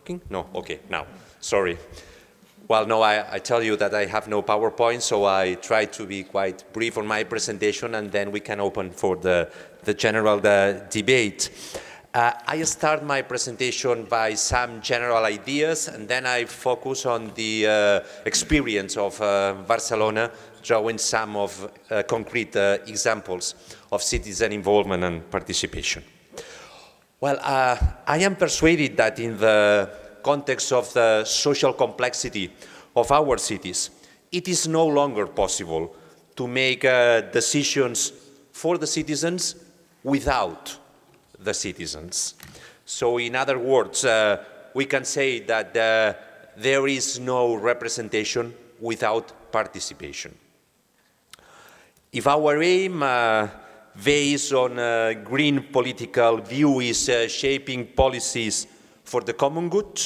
working? No? Okay, now. Sorry. Well, no, I tell you that I have no PowerPoint, so I try to be quite brief on my presentation, and then we can open for the general debate. I start my presentation by some general ideas, and then I focus on the experience of Barcelona, drawing some of concrete examples of citizen involvement and participation. Well, I am persuaded that in the context of the social complexity of our cities, it is no longer possible to make decisions for the citizens without the citizens. So in other words, we can say that there is no representation without participation. If our aim based on a green political view is shaping policies for the common good,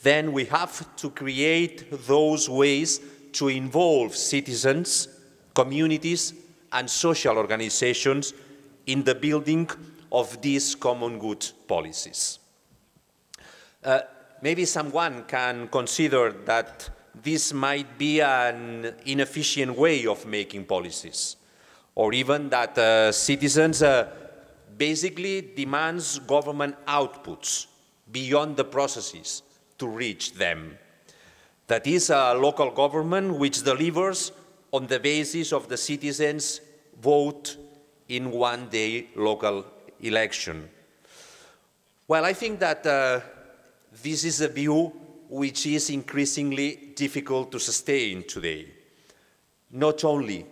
then we have to create those ways to involve citizens, communities, and social organizations in the building of these common good policies. Maybe someone can consider that this might be an inefficient way of making policies, or even that citizens basically demands government outputs beyond the processes to reach them. That is a local government which delivers on the basis of the citizens' vote in one-day local election. Well, I think that this is a view which is increasingly difficult to sustain today, not only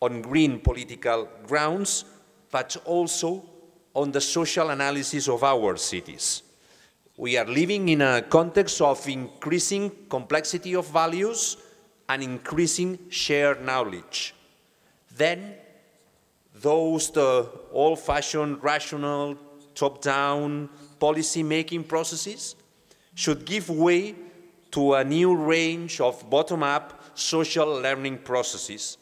on green political grounds, but also on the social analysis of our cities. We are living in a context of increasing complexity of values and increasing shared knowledge. Then, those old-fashioned, rational, top-down policy-making processes should give way to a new range of bottom-up social learning processes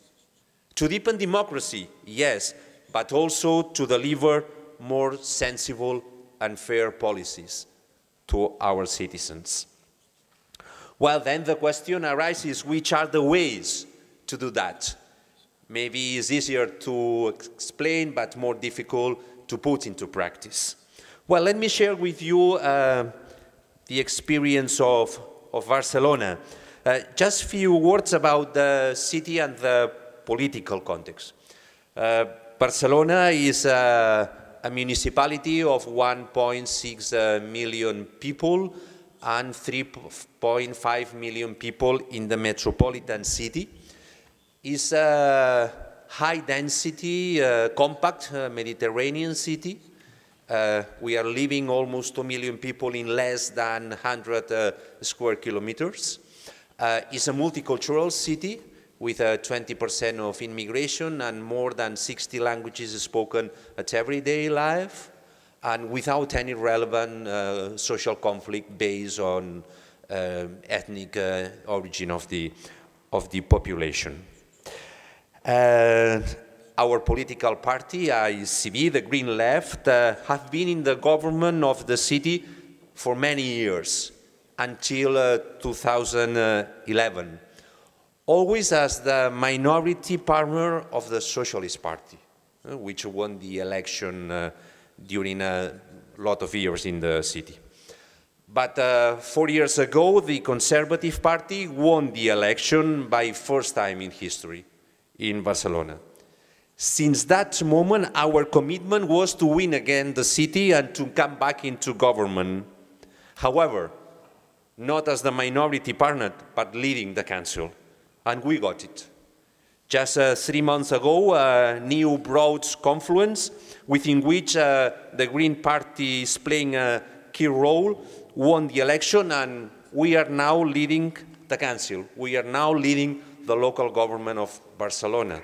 to deepen democracy, yes, but also to deliver more sensible and fair policies to our citizens. Well, then the question arises, which are the ways to do that? Maybe it's easier to explain, but more difficult to put into practice. Well, let me share with you the experience of Barcelona. Just a few words about the city and the political context. Barcelona is a municipality of 1.6 million people and 3.5 million people in the metropolitan city. It's a high-density, compact Mediterranean city. We are living almost 2 million people in less than 100 square kilometers. It's a multicultural city with 20% of immigration and more than 60 languages spoken at everyday life, and without any relevant social conflict based on ethnic origin of the population. Our political party, ICB, the Green Left, have been in the government of the city for many years, until 2011. Always as the minority partner of the Socialist Party, which won the election during a lot of years in the city. But 4 years ago, the Conservative Party won the election by first time in history in Barcelona. Since that moment, our commitment was to win again the city and to come back into government. However, not as the minority partner, but leading the council. And we got it. Just 3 months ago, a new broad confluence within which the Green Party is playing a key role won the election, and we are now leading the council. We are now leading the local government of Barcelona.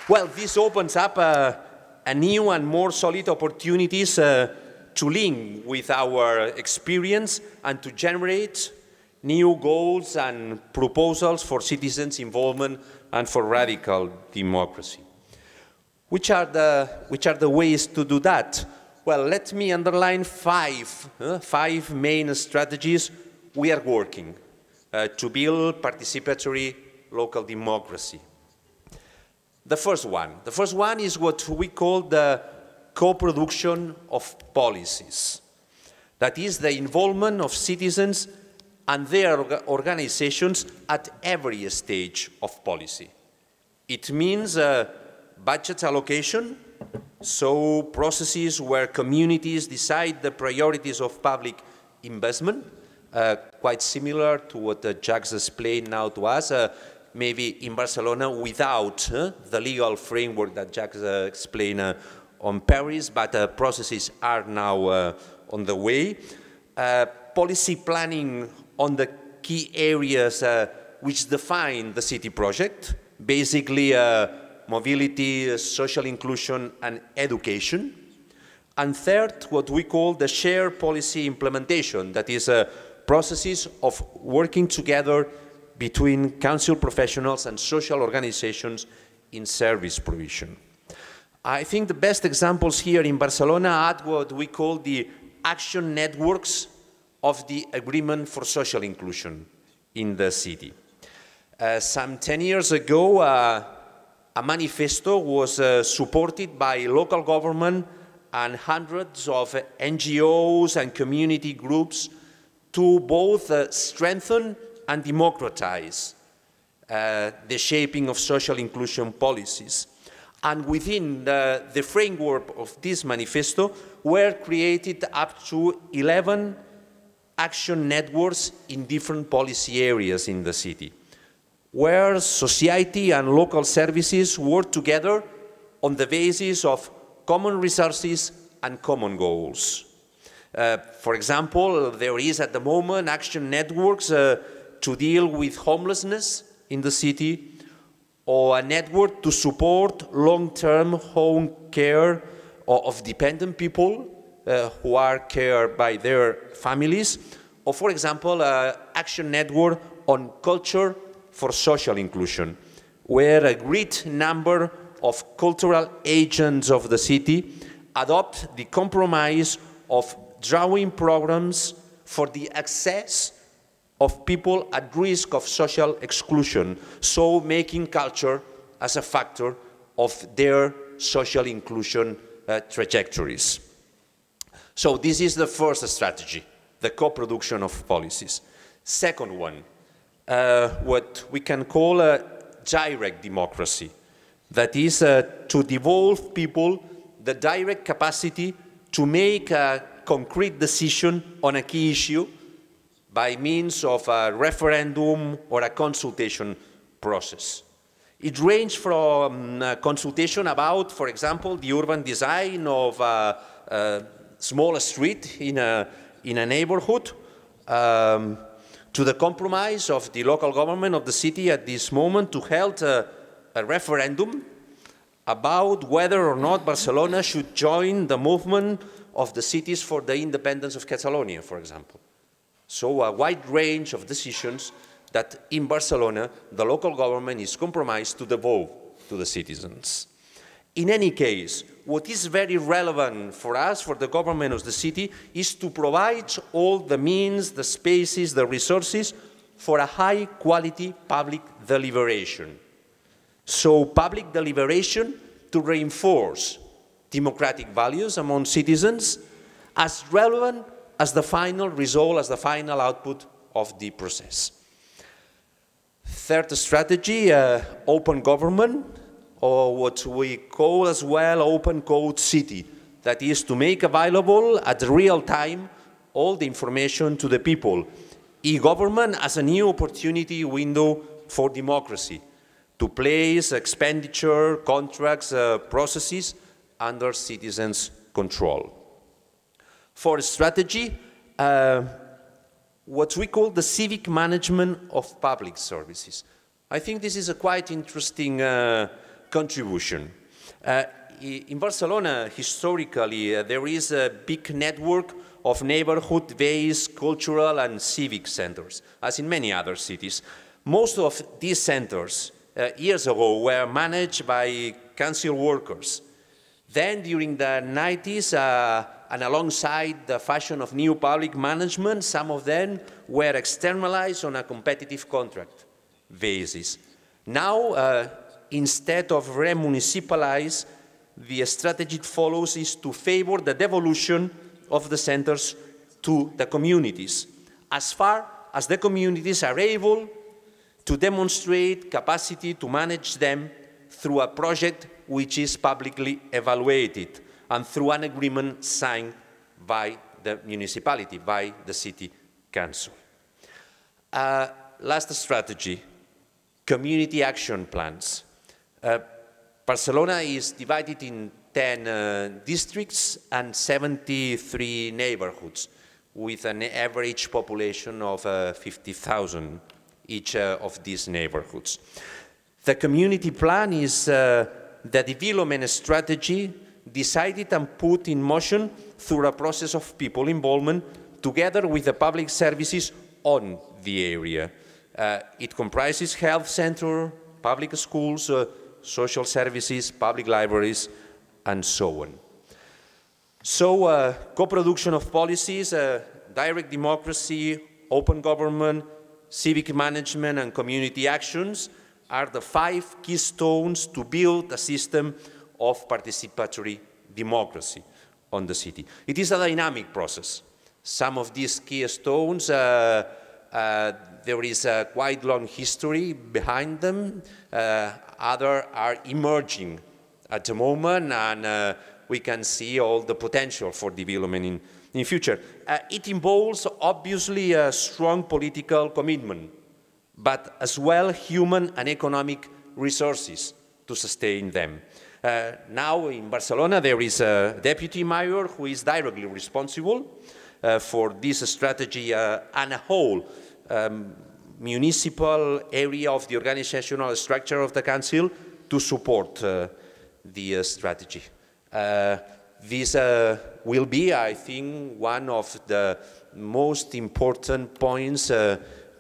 Well, this opens up a new and more solid opportunities to link with our experience and to generate new goals and proposals for citizens' involvement and for radical democracy. Which are the ways to do that? Well, let me underline five main strategies we are working to build participatory local democracy. The first one is what we call the co-production of policies. That is the involvement of citizens and their organizations at every stage of policy. It means budget allocation, so processes where communities decide the priorities of public investment, quite similar to what Jacques explained now to us, maybe in Barcelona without the legal framework that Jacques explained on Paris, but processes are now on the way. Policy planning on the key areas which define the city project, basically mobility, social inclusion, and education. And third, what we call the shared policy implementation, that is processes of working together between council professionals and social organizations in service provision. I think the best examples here in Barcelona are what we call the action networks of the Agreement for Social Inclusion in the city. Some 10 years ago, a manifesto was supported by local government and hundreds of NGOs and community groups to both strengthen and democratize the shaping of social inclusion policies. And within the framework of this manifesto were created up to 11 action networks in different policy areas in the city, where society and local services work together on the basis of common resources and common goals. For example, there is at the moment action networks to deal with homelessness in the city, or a network to support long-term home care of dependent people who are cared by their families, or for example, an action network on culture for social inclusion, where a great number of cultural agents of the city adopt the compromise of drawing programs for the access of people at risk of social exclusion, so making culture as a factor of their social inclusion trajectories. So this is the first strategy, the co-production of policies. Second one, what we can call a direct democracy. That is to devolve people the direct capacity to make a concrete decision on a key issue by means of a referendum or a consultation process. It ranges from consultation about, for example, the urban design of a small street in a neighborhood, to the compromise of the local government of the city at this moment to hold a referendum about whether or not Barcelona should join the movement of the cities for the independence of Catalonia, for example. So a wide range of decisions that in Barcelona the local government is compromised to devolve to the citizens. In any case, what is very relevant for us, for the government of the city, is to provide all the means, the spaces, the resources for a high-quality public deliberation. So public deliberation to reinforce democratic values among citizens as relevant as the final result, as the final output of the process. Third strategy, open government, or what we call as well open code city. That is to make available at real time all the information to the people. E-government as a new opportunity window for democracy, to place expenditure, contracts, processes under citizens' control. Fourth strategy, what we call the civic management of public services. I think this is a quite interesting contribution. In Barcelona, historically, there is a big network of neighborhood-based cultural and civic centers, as in many other cities. Most of these centers, years ago, were managed by council workers. Then during the 90s, and alongside the fashion of new public management, some of them were externalized on a competitive contract basis. Now, instead of remunicipalize, the strategy it follows is to favor the devolution of the centers to the communities, as far as the communities are able to demonstrate capacity to manage them through a project which is publicly evaluated and through an agreement signed by the municipality, by the city council. Last strategy, community action plans. Barcelona is divided in 10 districts and 73 neighborhoods, with an average population of 50,000 each of these neighborhoods. The community plan is the development strategy decided and put in motion through a process of people involvement together with the public services on the area. It comprises health center, public schools, social services, public libraries, and so on. So co-production of policies, direct democracy, open government, civic management, and community actions are the 5 keystones to build a system of participatory democracy on the city. It is a dynamic process. Some of these keystones, there is a quite long history behind them. Others are emerging at the moment, and we can see all the potential for development in future. It involves, obviously, a strong political commitment, but as well human and economic resources to sustain them. Now in Barcelona there is a deputy mayor who is directly responsible for this strategy and a whole municipal area of the organizational structure of the council to support the strategy. This will be, I think, one of the most important points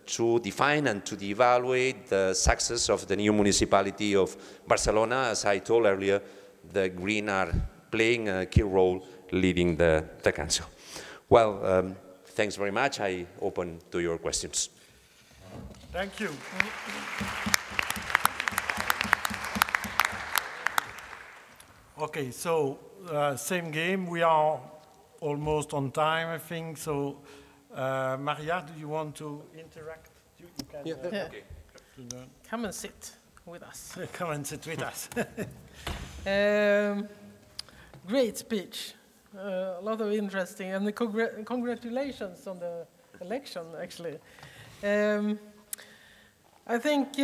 to define and to evaluate the success of the new municipality of Barcelona. As I told earlier, the Green are playing a key role leading the council. Well, thanks very much. I open to your questions. Thank you. Okay, so same game. We are almost on time, I think. So, Maria, do you want to interact? You can, Yeah. Okay. Come and sit with us. Come and sit with us. Great speech. A lot of interesting, and congratulations on the election, actually. I think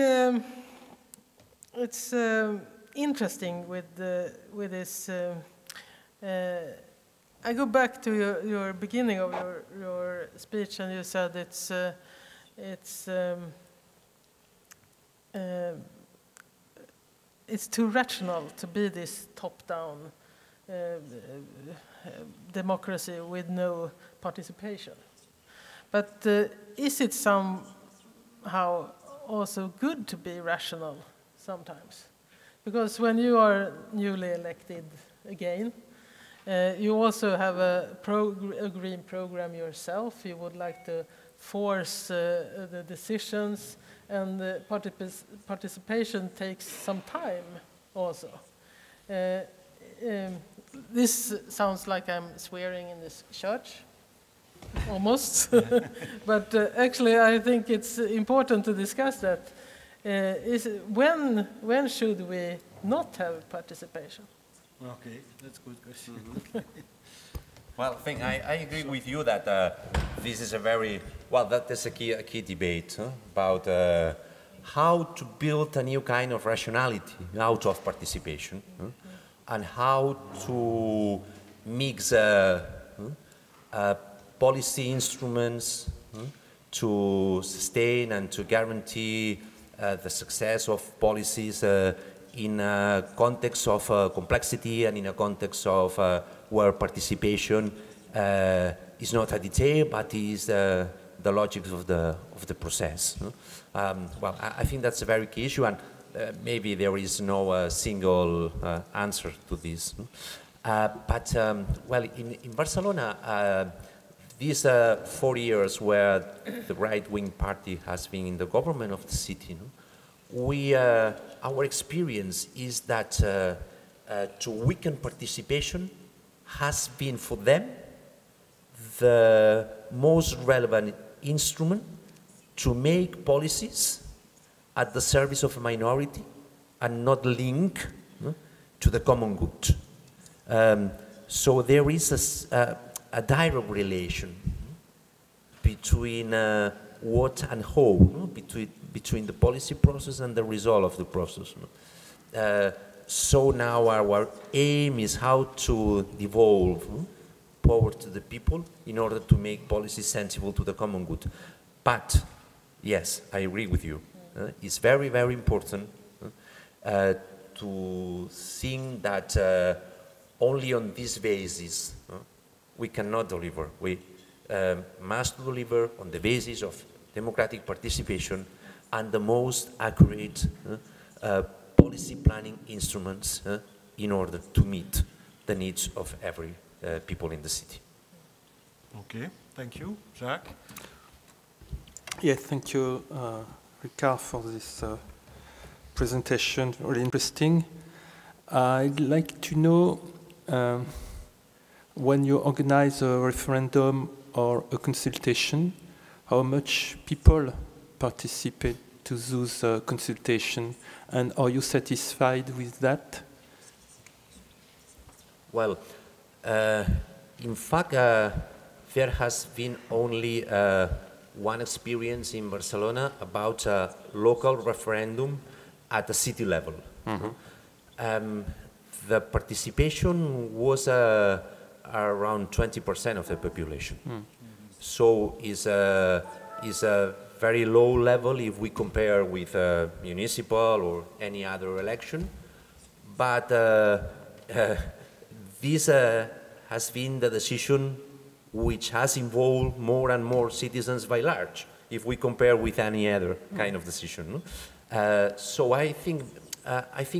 it's interesting with this. I go back to your beginning of your speech, and you said it's too rational to be this top-down democracy with no participation. But is it somehow also good to be rational sometimes? Because when you are newly elected again, you also have a green program yourself. You would like to force the decisions, and the participation takes some time also. This sounds like I'm swearing in this church, almost. But actually, I think it's important to discuss that. When should we not have participation? Okay, that's a good question. Well, I agree with you that this is a very, well, that is a key debate about how to build a new kind of rationality out of participation and how to mix policy instruments to sustain and to guarantee the success of policies in a context of complexity and in a context of where participation is not a detail but is the logic of the process. Well, I think that's a very key issue, and maybe there is no single answer to this. Well, in Barcelona, these 4 years where the right-wing party has been in the government of the city, our experience is that to weaken participation has been for them the most relevant instrument to make policies at the service of a minority and not link to the common good. So there is a direct relation between what and how, between the policy process and the result of the process. So now our aim is how to devolve power to the people in order to make policy sensible to the common good. But, yes, I agree with you. It's very, very important to think that only on this basis we cannot deliver. We must deliver on the basis of democratic participation and the most accurate policy planning instruments in order to meet the needs of every people in the city. Okay, thank you. Jacques? Yes, thank you, Ricard, for this presentation, really interesting. I'd like to know when you organize a referendum or a consultation, how much people participate to those consultations, and are you satisfied with that? Well, in fact, there has been only one experience in Barcelona about a local referendum at the city level. Mm-hmm. The participation was around 20% of the population. Mm. So it's a very low level if we compare with municipal or any other election. But this has been the decision which has involved more and more citizens by large, if we compare with any other kind of decision. So I think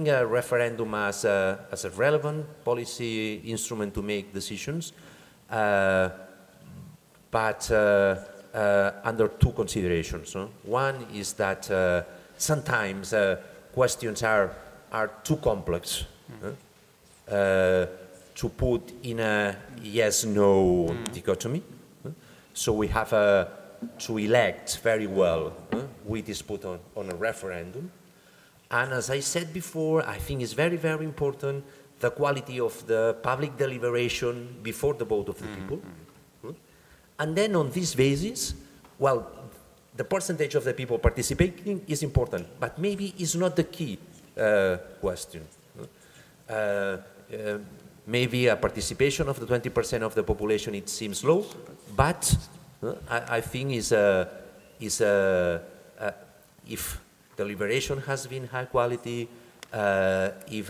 a referendum as a relevant policy instrument to make decisions, but under two considerations. One is that sometimes questions are too complex to put in a yes-no dichotomy. So we have to elect very well which is put on a referendum. And as I said before, I think it's very, very important the quality of the public deliberation before the vote of the people. And then on this basis, well, the percentage of the people participating is important, but maybe it's not the key question. Maybe a participation of the 20% of the population, it seems low, but I think if deliberation has been high quality, if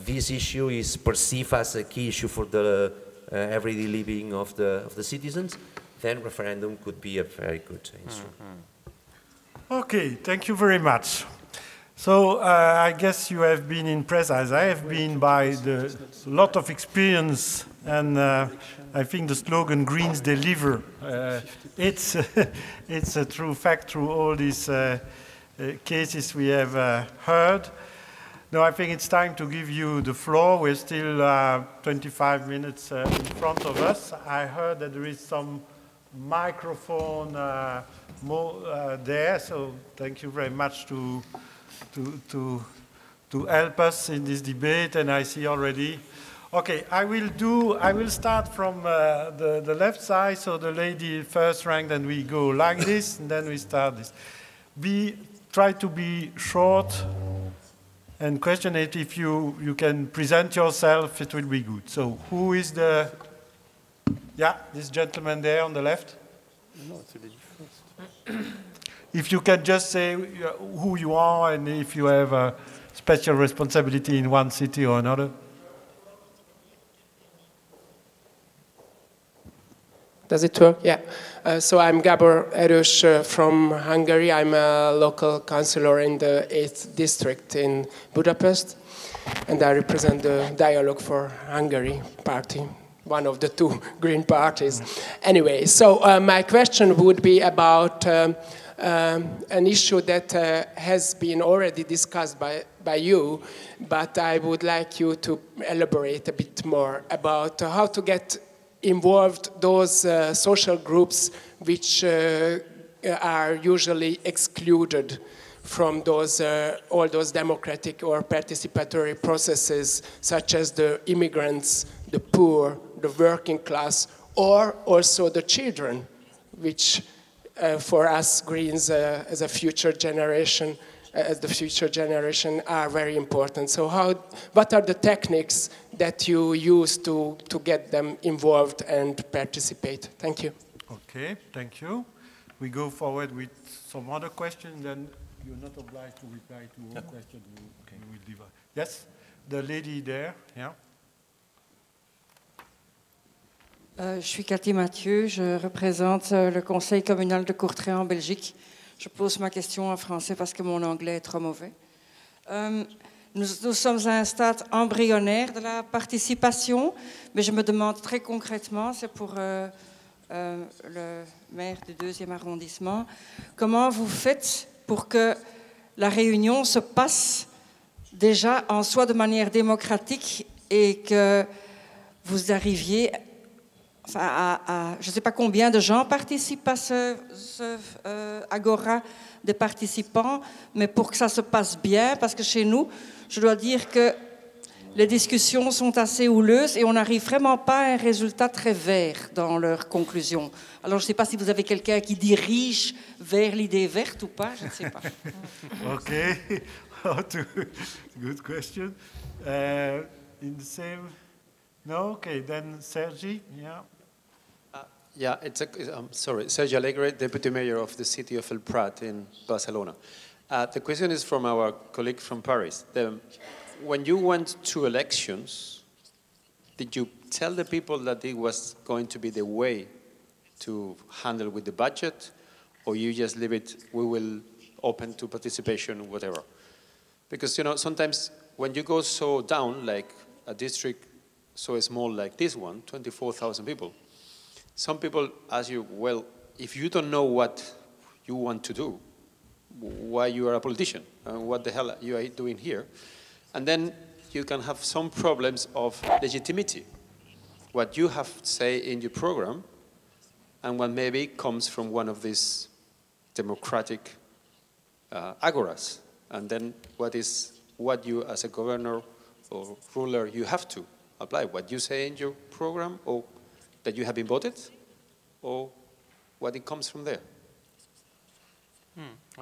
this issue is perceived as a key issue for the everyday living of the citizens, then referendum could be a very good instrument. Okay, thank you very much. So I guess you have been impressed, as I have been, by the lot of experience, and I think the slogan "Greens deliver." It's a true fact through all these cases we have heard. Now I think it's time to give you the floor. We're still 25 minutes in front of us. I heard that there is some microphone there, so thank you very much to help us in this debate, and I see already. Okay, I will start from the left side, so the lady first rank, then we go like this, and then we start this. Try to be short and question it. If you can present yourself, it will be good. So who is the, this gentleman there on the left? No, it's a lady first. If you can just say who you are and if you have a special responsibility in one city or another. Does it work? Yeah. So I'm Gabor Erős from Hungary. I'm a local councillor in the 8th district in Budapest, and I represent the Dialogue for Hungary party, one of the two green parties. Anyway, so my question would be about an issue that has been already discussed by you, but I would like you to elaborate a bit more about how to get involved those social groups which are usually excluded from those, all those democratic or participatory processes, such as the immigrants, the poor, the working class, or also the children, which for us Greens as a future generation, as the future generation are very important. So what are the techniques that you use to get them involved and participate? Thank you. Okay, thank you. We go forward with some other questions, then you're not obliged to reply to all questions. You will divide. Yes, the lady there, yeah. Je suis Cathy Mathieu, je représente le conseil communal de Courtrai en Belgique. Je pose ma question en français parce que mon anglais est trop mauvais. Nous sommes à un stade embryonnaire de la participation, mais je me demande très concrètement, c'est pour le maire du 2e arrondissement, comment vous faites pour que la réunion se passe déjà en soi de manière démocratique et que vous arriviez je ne sais pas combien de gens participent à ce agora de participants, mais pour que ça se passe bien, parce que chez nous, je dois dire que les discussions sont assez houleuses et on n'arrive vraiment pas à un résultat très vert dans leurs conclusions. Alors je ne sais pas si vous avez quelqu'un qui dirige vers l'idée verte ou pas, je ne sais pas. Okay, good question. In the same, no, okay, then Sergi, yeah. Yeah, sorry, Sergio Alegre, Deputy Mayor of the city of El Prat in Barcelona. The question is from our colleague from Paris. When you went to elections, did you tell the people that it was going to be the way to handle with the budget, or you just leave it, we will open to participation, whatever? Because, you know, sometimes when you go so down, like a district so small like this one, 24,000 people, some people ask you, well, if you don't know what you want to do, why you are a politician, and what the hell you are doing here? And then you can have some problems of legitimacy. What you have to say in your program, and what maybe comes from one of these democratic agoras. And then what you as a governor or ruler, you have to apply. What you say in your program, or that you have been voted, or what it comes from there.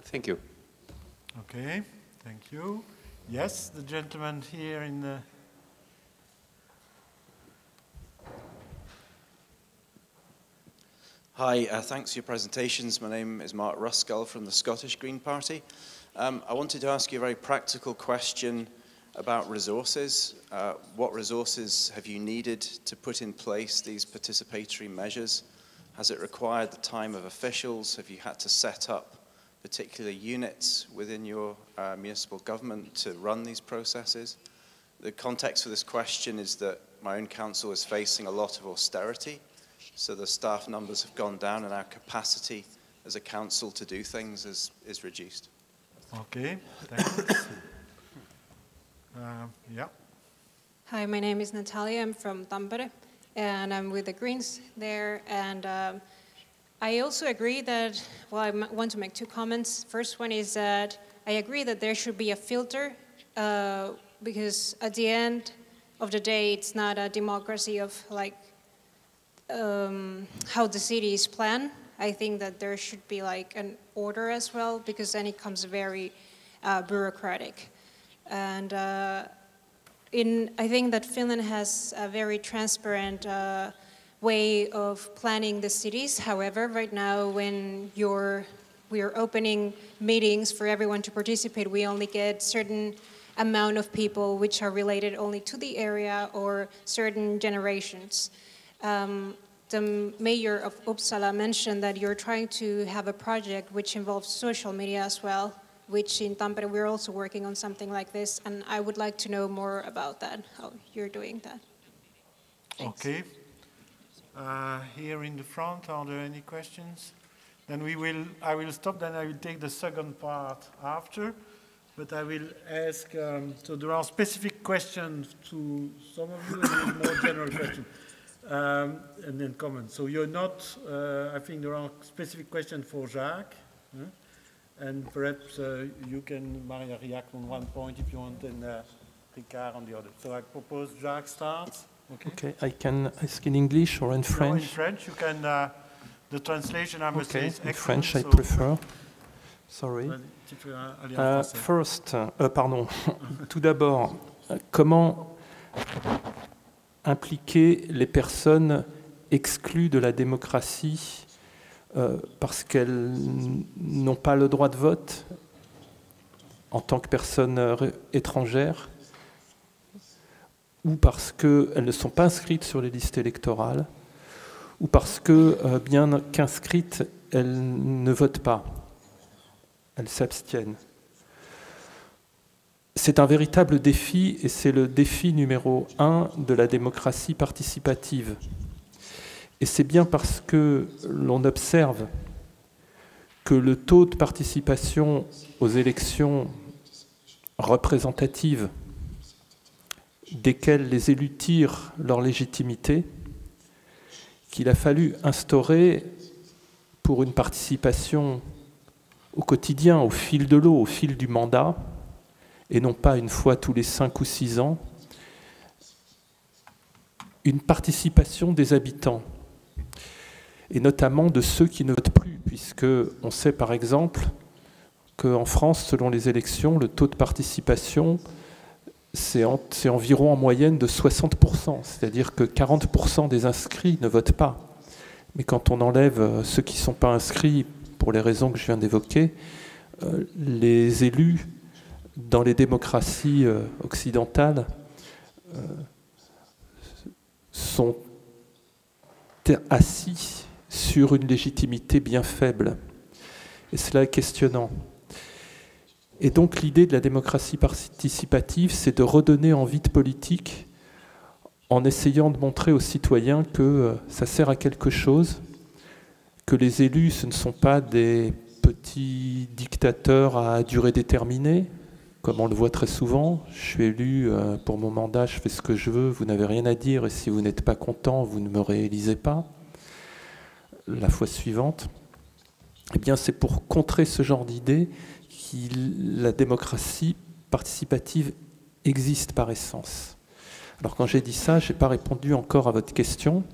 Thank you. Okay, thank you. Yes, the gentleman here in the... Hi, thanks for your presentations. My name is Mark Ruskell from the Scottish Green Party. I wanted to ask you a very practical question about resources. What resources have you needed to put in place these participatory measures? Has it required the time of officials? Have you had to set up particular units within your municipal government to run these processes? The context for this question is that my own council is facing a lot of austerity, so the staff numbers have gone down and our capacity as a council to do things is reduced. Okay, thanks. Yeah. Hi, my name is Natalia. I'm from Tampere, and I'm with the Greens there. And I also agree that, well, I want to make two comments. First one is that I agree that there should be a filter, because at the end of the day, it's not a democracy of like how the city is planned. I think that there should be like an order as well, because then it becomes very bureaucratic. And I think that Finland has a very transparent way of planning the cities. However, right now when we are opening meetings for everyone to participate, we only get certain amount of people which are related only to the area or certain generations. the mayor of Uppsala mentioned that you're trying to have a project which involves social media as well, which in Tampere we're also working on something like this, and I would like to know more about that, how you're doing that. Thanks. Okay. Here in the front, are there any questions? Then I will stop, then I will take the second part after, but I will ask, so there are specific questions to some of you and more general questions, and then comments. So you're not, I think there are specific questions for Jacques, and perhaps you can, Maria, react on one point if you want, and Ricard on the other. So I propose Jacques starts. Okay, I can ask in English or in French? No, in French, you can, the translation I must say is excellent. In French I prefer. Sorry. First, pardon, tout d'abord, comment impliquer les personnes exclues de la démocratie parce qu'elles n'ont pas le droit de vote en tant que personnes étrangères, ou parce qu'elles ne sont pas inscrites sur les listes électorales, ou parce que, bien qu'inscrites, elles ne votent pas, elles s'abstiennent. C'est un véritable défi, et c'est le défi numéro 1 de la démocratie participative. Et c'est bien parce que l'on observe que le taux de participation aux élections représentatives desquelles les élus tirent leur légitimité, qu'il a fallu instaurer pour une participation au quotidien, au fil de l'eau, au fil du mandat, et non pas une fois tous les 5 ou 6 ans, une participation des habitants, et notamment de ceux qui ne votent plus, puisque on sait par exemple qu'en France, selon les élections, le taux de participation c'est environ en moyenne de 60%, c'est-à-dire que 40% des inscrits ne votent pas. Mais quand on enlève ceux qui ne sont pas inscrits, pour les raisons que je viens d'évoquer, les élus dans les démocraties occidentales sont assis sur une légitimité bien faible. Et cela est questionnant. Et donc l'idée de la démocratie participative, c'est de redonner envie de politique en essayant de montrer aux citoyens que ça sert à quelque chose, que les élus, ce ne sont pas des petits dictateurs à durée déterminée, comme on le voit très souvent. Je suis élu pour mon mandat, je fais ce que je veux, vous n'avez rien à dire, et si vous n'êtes pas content, vous ne me réélisez pas. La fois suivante, eh bien c'est pour contrer ce genre d'idée la démocratie participative existe par essence. Alors quand j'ai dit ça, je n'ai pas répondu encore à votre question,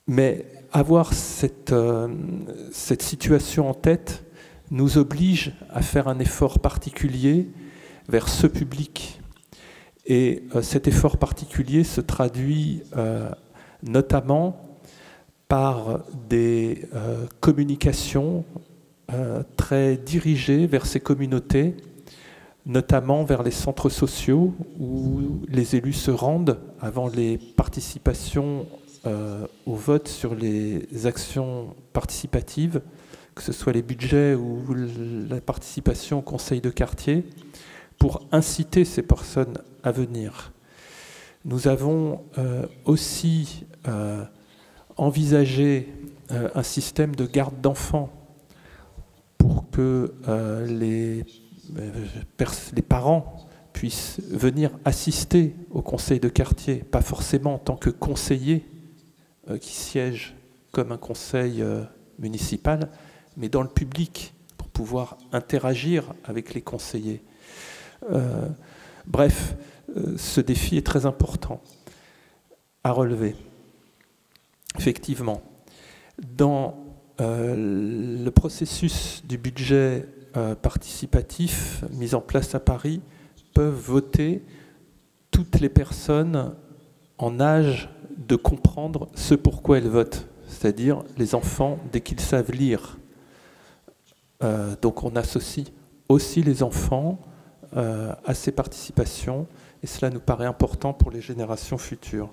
mais avoir cette situation en tête nous oblige à faire un effort particulier vers ce public. Et cet effort particulier se traduit notamment par des communications très dirigées vers ces communautés, notamment vers les centres sociaux où les élus se rendent avant les participations au vote sur les actions participatives, que ce soit les budgets ou la participation au conseil de quartier, pour inciter ces personnes à venir. Nous avons aussi envisager un système de garde d'enfants pour que les parents puissent venir assister au conseil de quartier, pas forcément en tant que conseillers qui siègent comme un conseil municipal, mais dans le public pour pouvoir interagir avec les conseillers. Bref, ce défi est très important à relever. Effectivement, dans le processus du budget participatif mis en place à Paris, peuvent voter toutes les personnes en âge de comprendre ce pourquoi elles votent, c'est-à-dire les enfants dès qu'ils savent lire. Donc on associe aussi les enfants à ces participations, et cela nous paraît important pour les générations futures.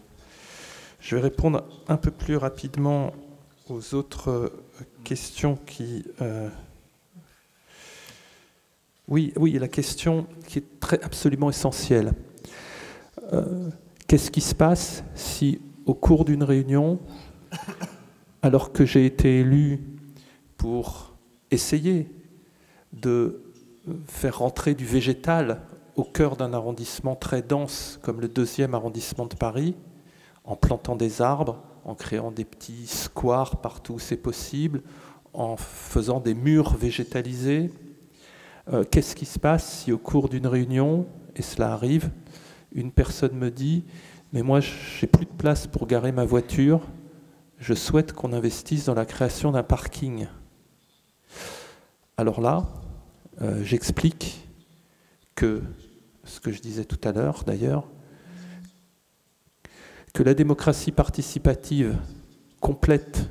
Je vais répondre un peu plus rapidement aux autres questions qui... Oui, la question qui est absolument essentielle. Qu'est-ce qui se passe si, au cours d'une réunion, alors que j'ai été élu pour essayer de faire rentrer du végétal au cœur d'un arrondissement très dense comme le 2e arrondissement de Paris, en plantant des arbres, en créant des petits squares partout où c'est possible, en faisant des murs végétalisés. Qu'est-ce qui se passe si au cours d'une réunion, et cela arrive, une personne me dit « Mais moi, je n'ai plus de place pour garer ma voiture, je souhaite qu'on investisse dans la création d'un parking. » Alors là, j'explique que, ce que je disais tout à l'heure d'ailleurs, que la démocratie participative complète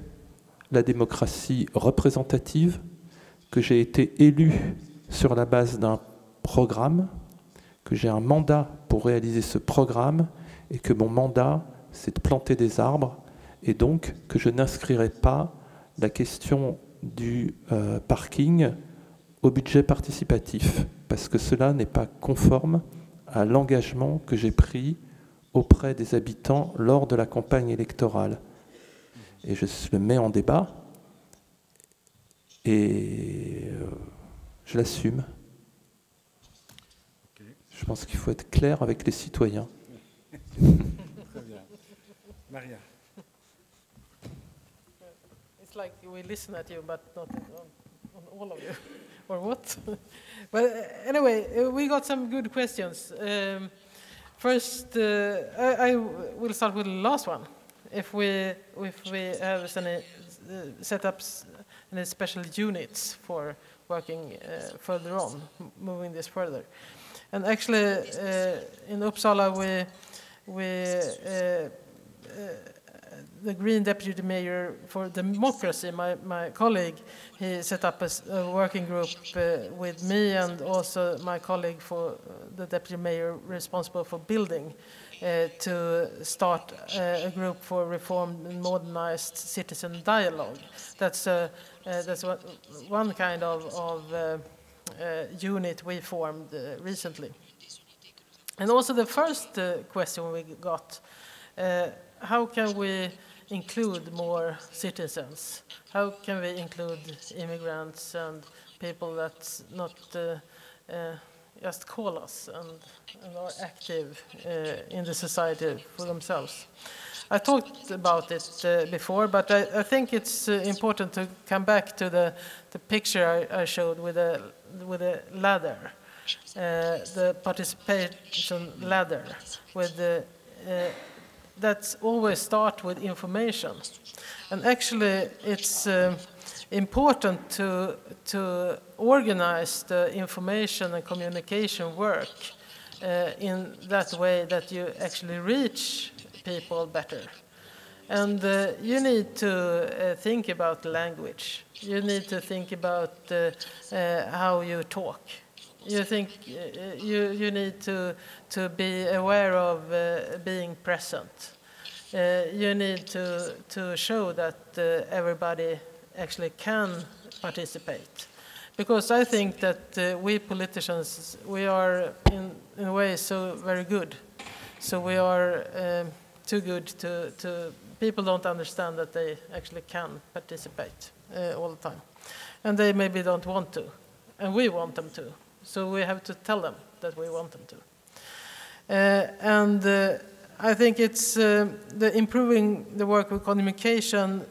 la démocratie représentative, que j'ai été élu sur la base d'un programme, que j'ai un mandat pour réaliser ce programme et que mon mandat, c'est de planter des arbres et donc que je n'inscrirai pas la question du parking au budget participatif parce que cela n'est pas conforme à l'engagement que j'ai pris auprès des habitants lors de la campagne électorale. Et je le mets en débat et je l'assume. Okay. Je pense qu'il faut être clair avec les citoyens. Très bien. Maria. It's like we listen at you, but not on all of you. Or what? But anyway, we got some good questions. First, I will start with the last one. If we have any setups, any special units for working further on, moving this further. And actually, in Uppsala, the Green Deputy Mayor for Democracy, my colleague, he set up a working group with me and also my colleague for the Deputy Mayor responsible for building to start a group for reformed and modernized citizen dialogue. That's one kind of unit we formed recently. And also the first question we got, how can we include more citizens? How can we include immigrants and people that not just call us and are active in the society for themselves? I talked about it before, but I think it's important to come back to the picture I showed with a ladder, the participation ladder, with the that always start with information. And actually, it's important to organize the information and communication work in that way that you actually reach people better. And you need to think about language. You need to think about how you talk. You think you need to be aware of being present. You need to show that everybody actually can participate. Because I think that we politicians, we are in a way so very good. So we are too good to people don't understand that they actually can participate all the time. And they maybe don't want to. And we want them to. So we have to tell them that we want them to. I think it's the improving the work with communication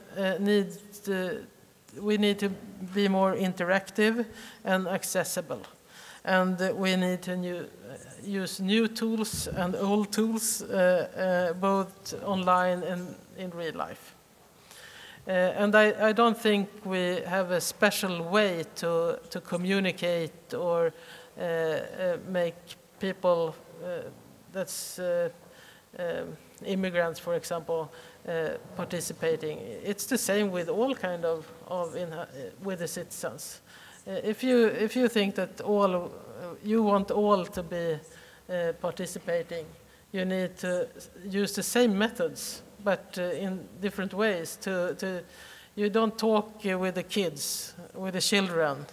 we need to be more interactive and accessible. And we need to use new tools and old tools, both online and in real life. And I don't think we have a special way to communicate or make people that's immigrants, for example, participating. It's the same with all kind of with the citizens. If you think that you want all to be participating, you need to use the same methods but in different ways. You don't talk with the kids, with the children,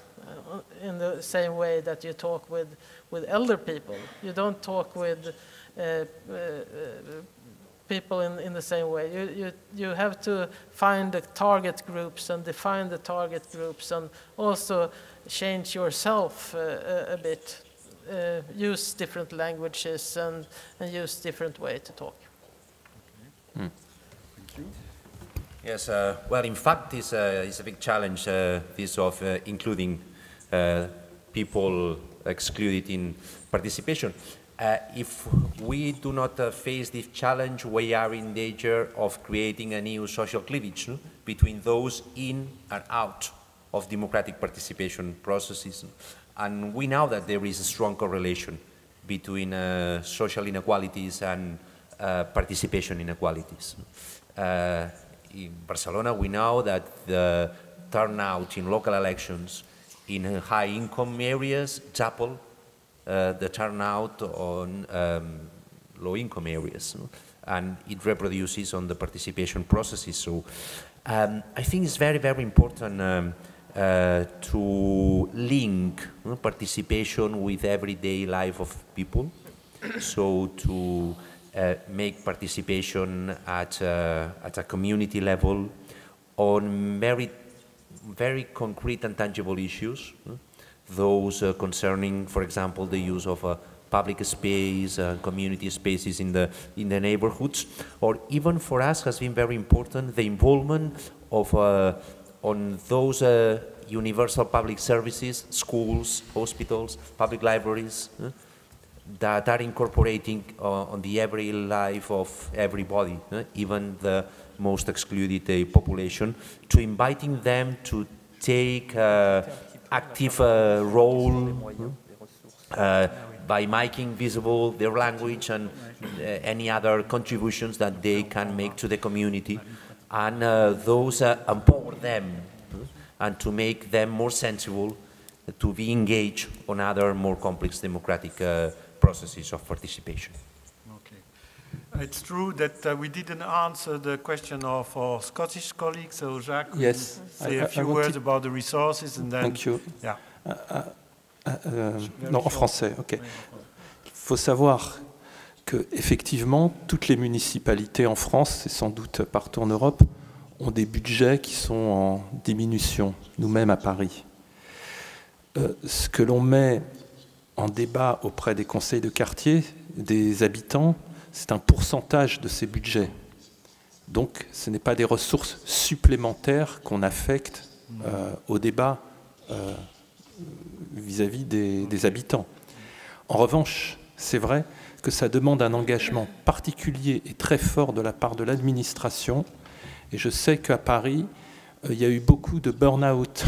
in the same way that you talk with elder people. You don't talk with people in the same way. You have to find the target groups and define the target groups, and also change yourself a bit. Use different languages and use different way to talk. Okay. Thank you. Yes, well, in fact, it's a big challenge, this of including people excluded in participation. If we do not face this challenge, we are in danger of creating a new social cleavage between those in and out of democratic participation processes. And we know that there is a strong correlation between social inequalities and participation inequalities. In Barcelona, we know that the turnout in local elections in high-income areas double the turnout on low-income areas, and it reproduces on the participation processes. So I think it's very, very important to link participation with everyday life of people, so to make participation at a community level on very concrete and tangible issues, those concerning, for example, the use of public space, community spaces in the neighborhoods, or even for us has been very important the involvement of on those universal public services, schools, hospitals, public libraries, that are incorporating on the every life of everybody, even the most excluded population, to inviting them to take active role by making visible their language and any other contributions that they can make to the community, and those empower them and to make them more sensible to be engaged on other more complex democratic processes of participation. Okay. It's true that we didn't answer the question of our Scottish colleagues, so Jacques, yes, say a few words about the resources and then... Thank you. Yeah. Non, en français, ok. Il faut savoir que effectivement, toutes les municipalités en France, et sans doute partout en Europe, ont des budgets qui sont en diminution, nous-mêmes à Paris. Ce que l'on met en débat auprès des conseils de quartier, des habitants, c'est un pourcentage de ces budgets. Donc, ce n'est pas des ressources supplémentaires qu'on affecte au débat vis-à-vis des habitants. En revanche, c'est vrai que ça demande un engagement particulier et très fort de la part de l'administration. Et je sais qu'à Paris, il y a eu beaucoup de burn-out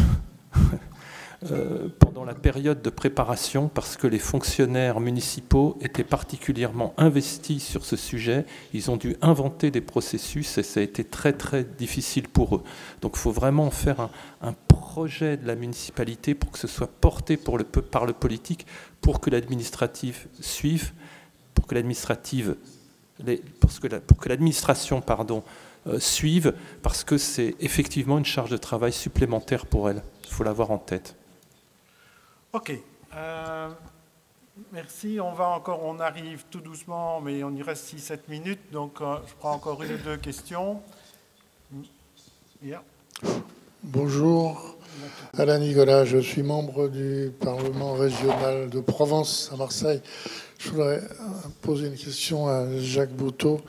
pendant la période de préparation parce que les fonctionnaires municipaux étaient particulièrement investis sur ce sujet. Ils ont dû inventer des processus et ça a été très très difficile pour eux. Donc il faut vraiment faire un projet de la municipalité pour que ce soit porté par le politique, pour que l'administrative suive, pour que l'administration suive, parce que c'est effectivement une charge de travail supplémentaire pour elle. Il faut l'avoir en tête. Ok. Merci. On arrive tout doucement, mais on y reste 6-7 minutes, donc je prends encore une ou deux questions. Yeah. Bonjour, Alain Nicolas, je suis membre du Parlement régional de Provence à Marseille. Je voudrais poser une question à Jacques Boutot.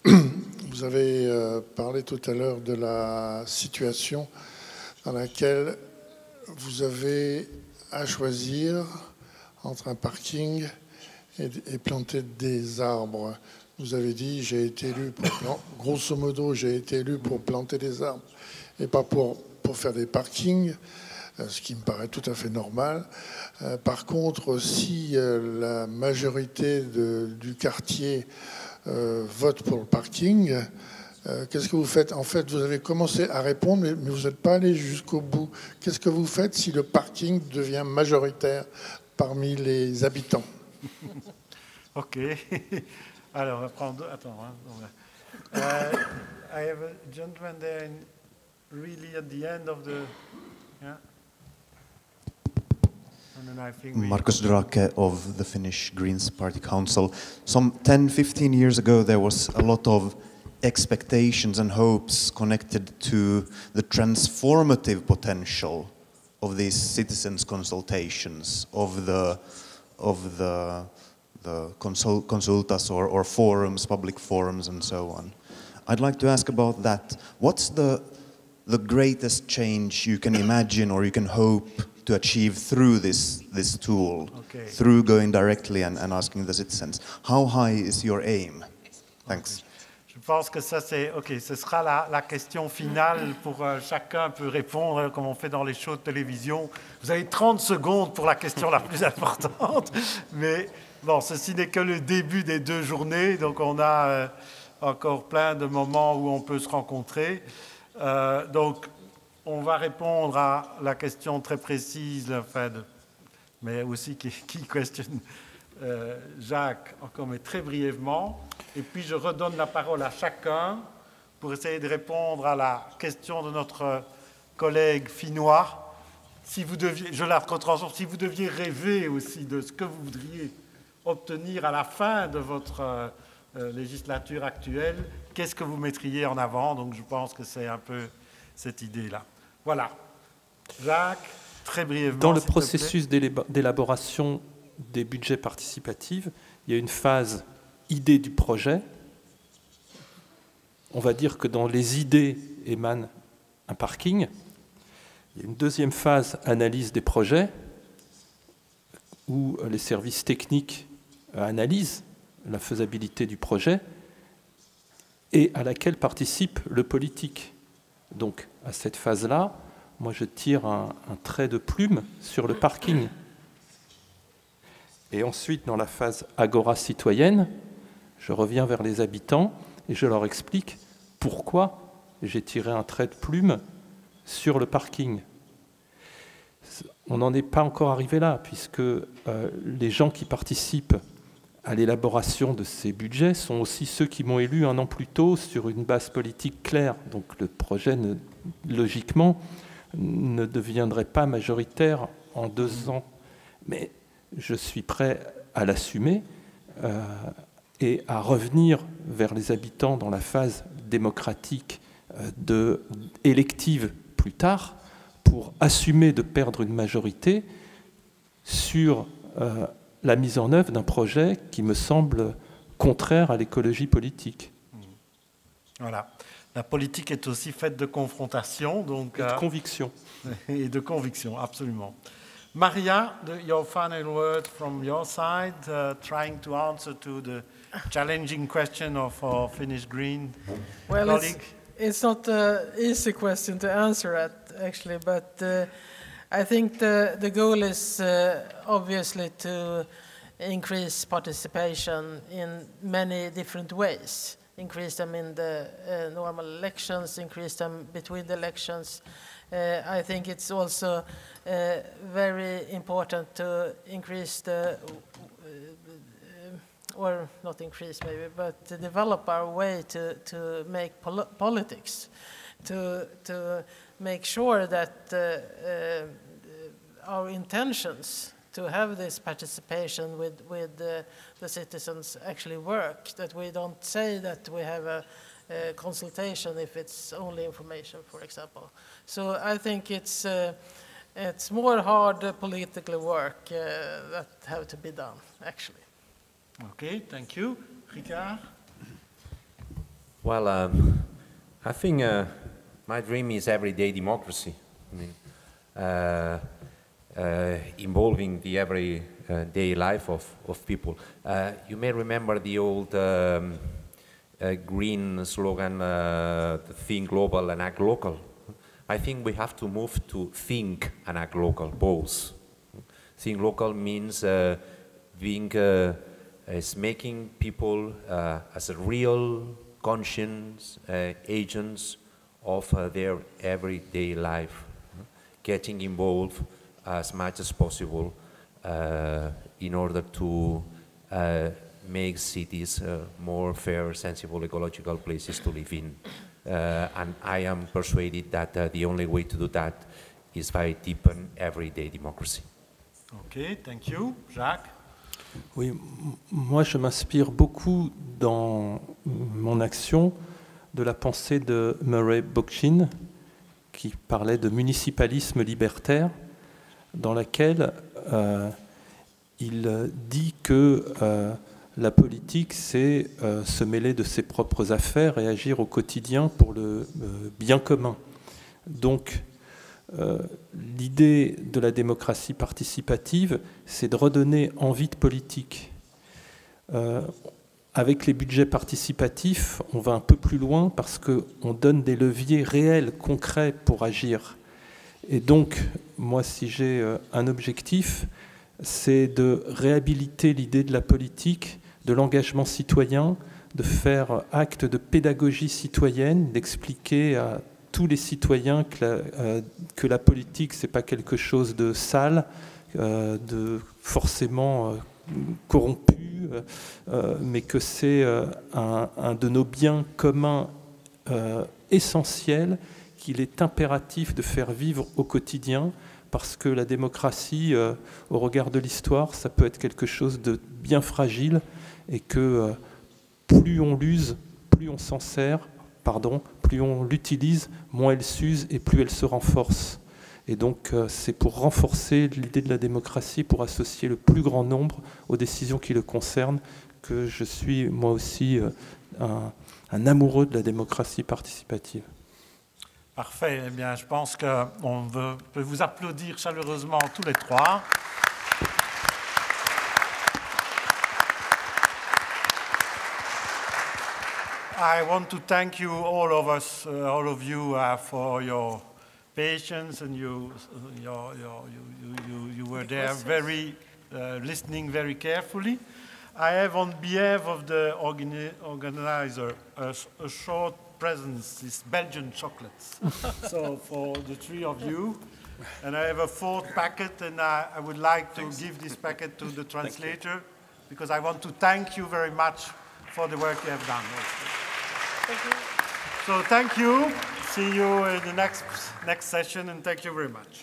Vous avez parlé tout à l'heure de la situation dans laquelle vous avez à choisir entre un parking et planter des arbres. Vous avez dit, j'ai été élu grosso modo, j'ai été élu pour planter des arbres et pas pour faire des parkings, ce qui me paraît tout à fait normal. Par contre, si la majorité du quartier vote pour le parking, qu'est-ce que vous faites? En fait, vous avez commencé à répondre, mais vous n'êtes pas allé jusqu'au bout. Qu'est-ce que vous faites si le parking devient majoritaire parmi les habitants? Ok. Alors, on va prendre... Attends. I have a gentleman there, really at the end of the, yeah. And then I think Markus Drake of the Finnish Greens Party Council. Some 10-15 years ago, there was a lot of expectations and hopes connected to the transformative potential of these citizens' consultations, of the consultas or forums, public forums, and so on. I'd like to ask about that. What's the greatest change you can imagine or you can hope to achieve through this tool, through going directly and asking the citizens? How high is your aim? Thanks. Je pense que ça, c'est OK. Ce sera la question finale pour chacun peut répondre, comme on fait dans les shows de télévision. Vous avez 30 secondes pour la question la plus importante. Mais bon, ceci n'est que le début des 2 journées. Donc, on a encore plein de moments où on peut se rencontrer. Donc, on va répondre à la question très précise, mais aussi qui questionne Jacques, encore mais très brièvement. Et puis je redonne la parole à chacun pour essayer de répondre à la question de notre collègue finnois. Si vous deviez, je la retransforme, si vous deviez rêver aussi de ce que vous voudriez obtenir à la fin de votre législature actuelle, qu'est-ce que vous mettriez en avant? Donc je pense que c'est un peu cette idée-là. Voilà. Jacques, très brièvement. Dans le processus d'élaboration des budgets participatifs, il y a une phase idée du projet. On va dire que dans les idées émane un parking. Il y a une deuxième phase, analyse des projets, où les services techniques analysent la faisabilité du projet et à laquelle participe le politique. Donc, à cette phase-là, moi, je tire un trait de plume sur le parking. Et ensuite, dans la phase agora citoyenne, je reviens vers les habitants et je leur explique pourquoi j'ai tiré un trait de plume sur le parking. On n'en est pas encore arrivé là, puisque les gens qui participent à l'élaboration de ces budgets sont aussi ceux qui m'ont élu un an plus tôt sur une base politique claire. Donc le projet, logiquement, ne deviendrait pas majoritaire en 2 ans. Mais je suis prêt à l'assumer et à revenir vers les habitants dans la phase démocratique élective plus tard pour assumer de perdre une majorité sur la mise en œuvre d'un projet qui me semble contraire à l'écologie politique. Voilà. La politique est aussi faite de confrontation. Donc, et de conviction. Et de conviction, absolument. Maria, your final word from your side, trying to answer to the challenging question of our Finnish Green colleague. It's not an easy question to answer actually, but I think the goal is obviously to increase participation in many different ways. Increase them in the normal elections, increase them between the elections. I think it's also very important to increase or not increase maybe, but to develop our way to make politics, to make sure that our intentions to have this participation with the citizens actually work, that we don't say that we have a consultation if it's only information, for example. So I think it's more hard political work that have to be done, actually. Okay, thank you. Ricard? Well, I think my dream is everyday democracy. I mean, involving the everyday life of people. You may remember the old green slogan, think global and act local. I think we have to move to think and act local, both. Think local means is making people as a real conscious agents of their everyday life, getting involved as much as possible in order to makes cities more fair, sensible, ecological places to live in. And I am persuaded that the only way to do that is by deepen everyday democracy. Okay, thank you. Jacques? Oui, moi je m'inspire beaucoup dans mon action de la pensée de Murray Bookchin, qui parlait de municipalisme libertaire, dans laquelle il dit que la politique, c'est se mêler de ses propres affaires et agir au quotidien pour le bien commun. Donc, l'idée de la démocratie participative, c'est de redonner envie de politique. Avec les budgets participatifs, on va un peu plus loin parce qu'on donne des leviers réels, concrets pour agir. Et donc, moi, si j'ai un objectif, c'est de réhabiliter l'idée de la politique, de l'engagement citoyen, de faire acte de pédagogie citoyenne, d'expliquer à tous les citoyens que la politique, ce n'est pas quelque chose de sale, de forcément corrompu, mais que c'est un de nos biens communs essentiels qu'il est impératif de faire vivre au quotidien, parce que la démocratie, au regard de l'histoire, ça peut être quelque chose de bien fragile, et que plus on l'use, plus on s'en sert, plus on l'utilise, moins elle s'use et plus elle se renforce. Et donc c'est pour renforcer l'idée de la démocratie, pour associer le plus grand nombre aux décisions qui le concernent, que je suis moi aussi un amoureux de la démocratie participative. Parfait. Eh bien, je pense qu'on peut vous applaudir chaleureusement tous les trois. I want to thank you, all of you, for your patience, and you were there very listening very carefully. I have, on behalf of the organizer, a short presents, these Belgian chocolates. So for the three of you. And I have a fourth packet, and I would like to give this packet to the translator, because I want to thank you very much for the work you have done. Thank you. So thank you. See you in the next session, and thank you very much.